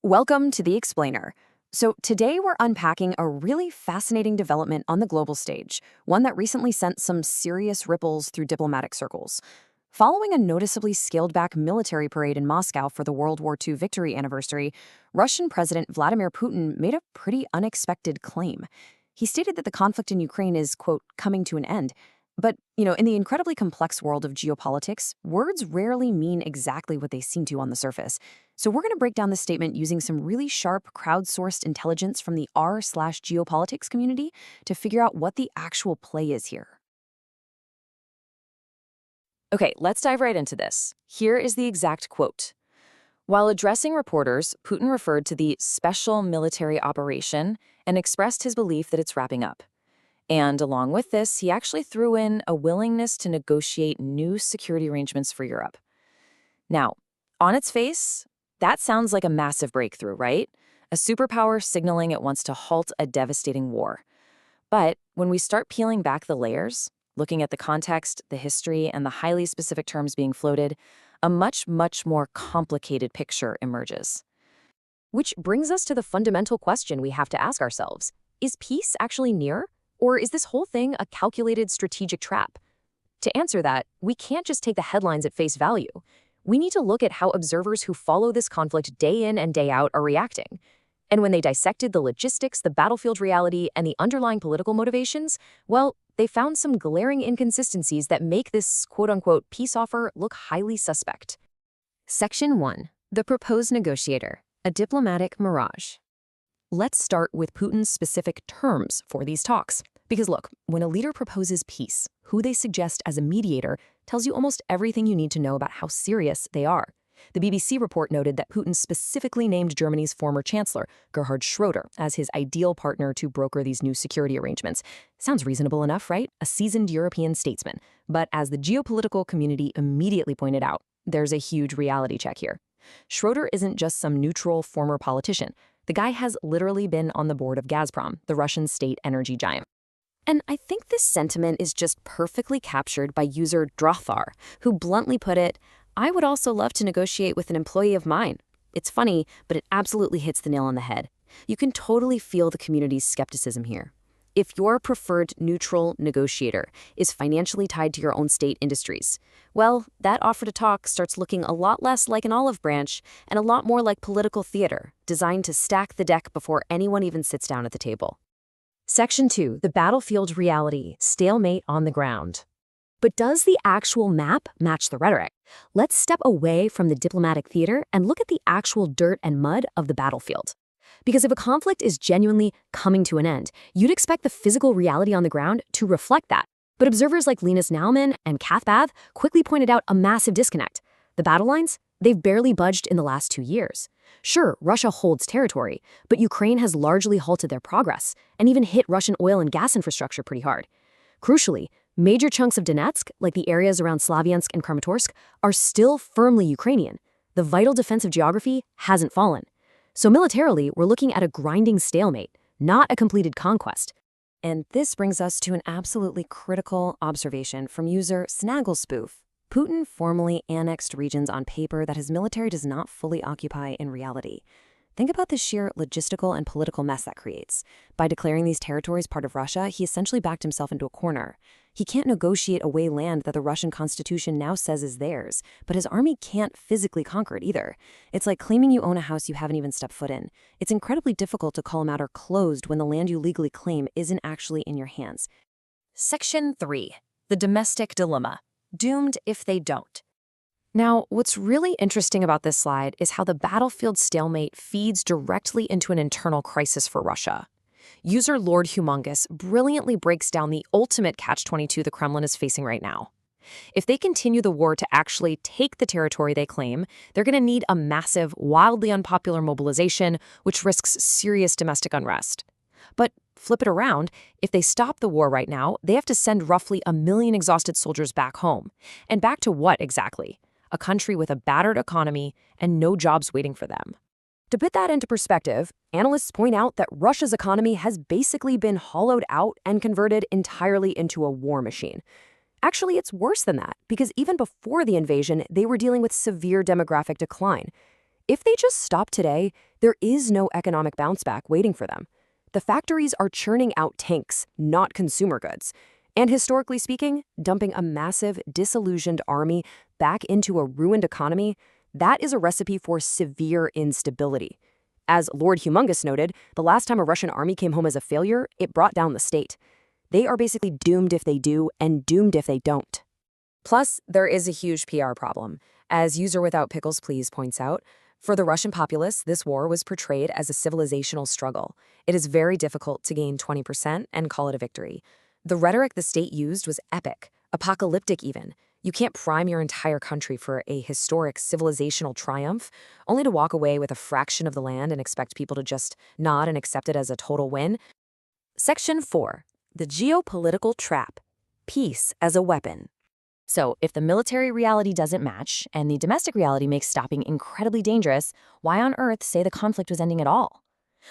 Welcome to The Explainer. So today we're unpacking a really fascinating development on the global stage, one that recently sent some serious ripples through diplomatic circles. Following a noticeably scaled-back military parade in Moscow for the World War II victory anniversary, Russian President Vladimir Putin made a pretty unexpected claim. He stated that the conflict in Ukraine is, quote, coming to an end. But, in the incredibly complex world of geopolitics, words rarely mean exactly what they seem to on the surface. So we're going to break down this statement using some really sharp crowdsourced intelligence from the r/geopolitics community to figure out what the actual play is here. Okay, let's dive right into this. Here is the exact quote. While addressing reporters, Putin referred to the special military operation and expressed his belief that it's wrapping up. And along with this, he actually threw in a willingness to negotiate new security arrangements for Europe. Now, on its face, that sounds like a massive breakthrough, right? A superpower signaling it wants to halt a devastating war. But when we start peeling back the layers, looking at the context, the history, and the highly specific terms being floated, a much, much more complicated picture emerges. Which brings us to the fundamental question we have to ask ourselves. Is peace actually near? Or is this whole thing a calculated strategic trap? To answer that, we can't just take the headlines at face value. We need to look at how observers who follow this conflict day in and day out are reacting. And when they dissected the logistics, the battlefield reality, and the underlying political motivations, well, they found some glaring inconsistencies that make this quote-unquote peace offer look highly suspect. Section 1. The Proposed Negotiator, a Diplomatic Mirage. Let's start with Putin's specific terms for these talks. Because look, when a leader proposes peace, who they suggest as a mediator tells you almost everything you need to know about how serious they are. The BBC report noted that Putin specifically named Germany's former chancellor, Gerhard Schroeder, as his ideal partner to broker these new security arrangements. Sounds reasonable enough, right? A seasoned European statesman. But as the geopolitical community immediately pointed out, there's a huge reality check here. Schroeder isn't just some neutral former politician. The guy has literally been on the board of Gazprom, the Russian state energy giant. And I think this sentiment is just perfectly captured by user Drothar, who bluntly put it, I would also love to negotiate with an employee of mine. It's funny, but it absolutely hits the nail on the head. You can totally feel the community's skepticism here. If your preferred neutral negotiator is financially tied to your own state industries, well, that offer to talk starts looking a lot less like an olive branch and a lot more like political theater, designed to stack the deck before anyone even sits down at the table. Section 2. The Battlefield Reality, Stalemate on the Ground. But does the actual map match the rhetoric? Let's step away from the diplomatic theater and look at the actual dirt and mud of the battlefield. Because if a conflict is genuinely coming to an end, you'd expect the physical reality on the ground to reflect that. But observers like Linus Naumann and Kath Bath quickly pointed out a massive disconnect. The battle lines, they've barely budged in the last 2 years. Sure, Russia holds territory, but Ukraine has largely halted their progress and even hit Russian oil and gas infrastructure pretty hard. Crucially, major chunks of Donetsk, like the areas around Slavyansk and Kramatorsk, are still firmly Ukrainian. The vital defensive geography hasn't fallen. So militarily, we're looking at a grinding stalemate, not a completed conquest. And this brings us to an absolutely critical observation from user Snagglespoof. Putin formally annexed regions on paper that his military does not fully occupy in reality. Think about the sheer logistical and political mess that creates. By declaring these territories part of Russia, he essentially backed himself into a corner. He can't negotiate away land that the Russian constitution now says is theirs, but his army can't physically conquer it either. It's like claiming you own a house you haven't even stepped foot in. It's incredibly difficult to call a matter closed when the land you legally claim isn't actually in your hands. Section 3. The Domestic Dilemma. Doomed if they don't. Now, what's really interesting about this slide is how the battlefield stalemate feeds directly into an internal crisis for Russia. User Lord Humongous brilliantly breaks down the ultimate catch-22 the Kremlin is facing right now. If they continue the war to actually take the territory they claim, they're going to need a massive, wildly unpopular mobilization, which risks serious domestic unrest. But flip it around, if they stop the war right now, they have to send roughly 1 million exhausted soldiers back home. And back to what exactly? A country with a battered economy and no jobs waiting for them. To put that into perspective, analysts point out that Russia's economy has basically been hollowed out and converted entirely into a war machine. Actually, it's worse than that, because even before the invasion, they were dealing with severe demographic decline. If they just stop today, there is no economic bounce back waiting for them. The factories are churning out tanks, not consumer goods. And historically speaking, dumping a massive, disillusioned army back into a ruined economy, that is a recipe for severe instability. As Lord Humongous noted, the last time a Russian army came home as a failure, it brought down the state. They are basically doomed if they do and doomed if they don't. Plus, there is a huge PR problem. As User Without Pickles Please points out, for the Russian populace, this war was portrayed as a civilizational struggle. It is very difficult to gain 20% and call it a victory. The rhetoric the state used was epic, apocalyptic even. You can't prime your entire country for a historic civilizational triumph, only to walk away with a fraction of the land and expect people to just nod and accept it as a total win. Section 4. The Geopolitical Trap. Peace as a Weapon. So, if the military reality doesn't match, and the domestic reality makes stopping incredibly dangerous, why on earth say the conflict was ending at all?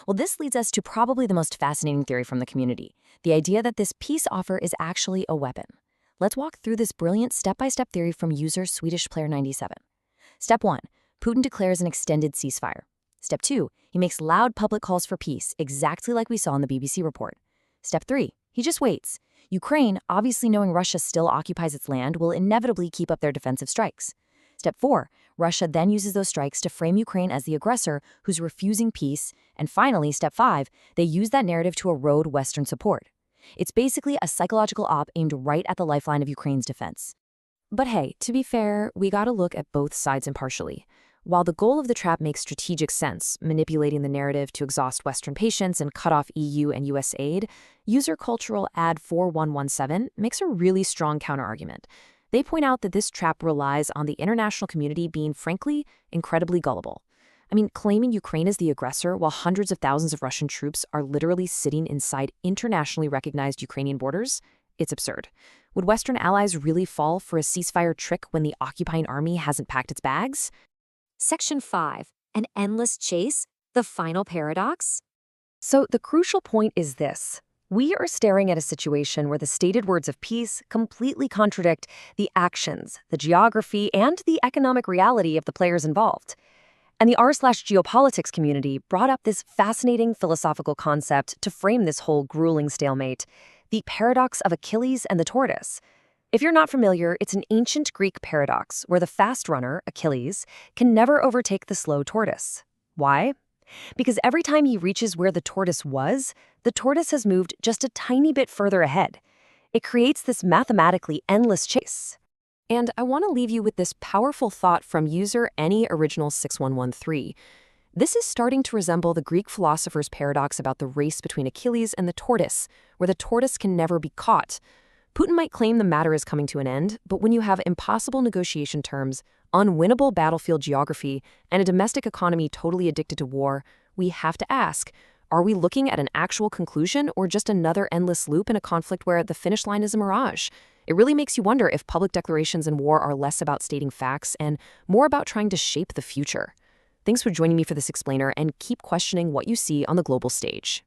Well, this leads us to probably the most fascinating theory from the community, the idea that this peace offer is actually a weapon. Let's walk through this brilliant step-by-step theory from user Swedish Player 97. Step 1. Putin declares an extended ceasefire. Step 2. He makes loud public calls for peace, exactly like we saw in the BBC report. Step 3. He just waits. Ukraine, obviously knowing Russia still occupies its land, will inevitably keep up their defensive strikes. Step 4. Russia then uses those strikes to frame Ukraine as the aggressor who's refusing peace. And finally, Step 5, they use that narrative to erode Western support. It's basically a psychological op aimed right at the lifeline of Ukraine's defense. But hey, to be fair, we gotta look at both sides impartially. While the goal of the trap makes strategic sense, manipulating the narrative to exhaust Western patience and cut off EU and US aid, user cultural ad 4117 makes a really strong counterargument. They point out that this trap relies on the international community being, frankly, incredibly gullible. I mean, claiming Ukraine as the aggressor while hundreds of thousands of Russian troops are literally sitting inside internationally recognized Ukrainian borders? It's absurd. Would Western allies really fall for a ceasefire trick when the occupying army hasn't packed its bags? Section 5. An endless chase? The final paradox? So the crucial point is this. We are staring at a situation where the stated words of peace completely contradict the actions, the geography, and the economic reality of the players involved. And the r/geopolitics community brought up this fascinating philosophical concept to frame this whole grueling stalemate, the paradox of Achilles and the tortoise. If you're not familiar, it's an ancient Greek paradox where the fast runner, Achilles, can never overtake the slow tortoise. Why? Because every time he reaches where the tortoise was, the tortoise has moved just a tiny bit further ahead. It creates this mathematically endless chase. And I want to leave you with this powerful thought from user AnyOriginal6113. This is starting to resemble the Greek philosopher's paradox about the race between Achilles and the tortoise, where the tortoise can never be caught. Putin might claim the matter is coming to an end, but when you have impossible negotiation terms, unwinnable battlefield geography, and a domestic economy totally addicted to war, we have to ask, are we looking at an actual conclusion or just another endless loop in a conflict where the finish line is a mirage? It really makes you wonder if public declarations in war are less about stating facts and more about trying to shape the future. Thanks for joining me for this explainer, and keep questioning what you see on the global stage.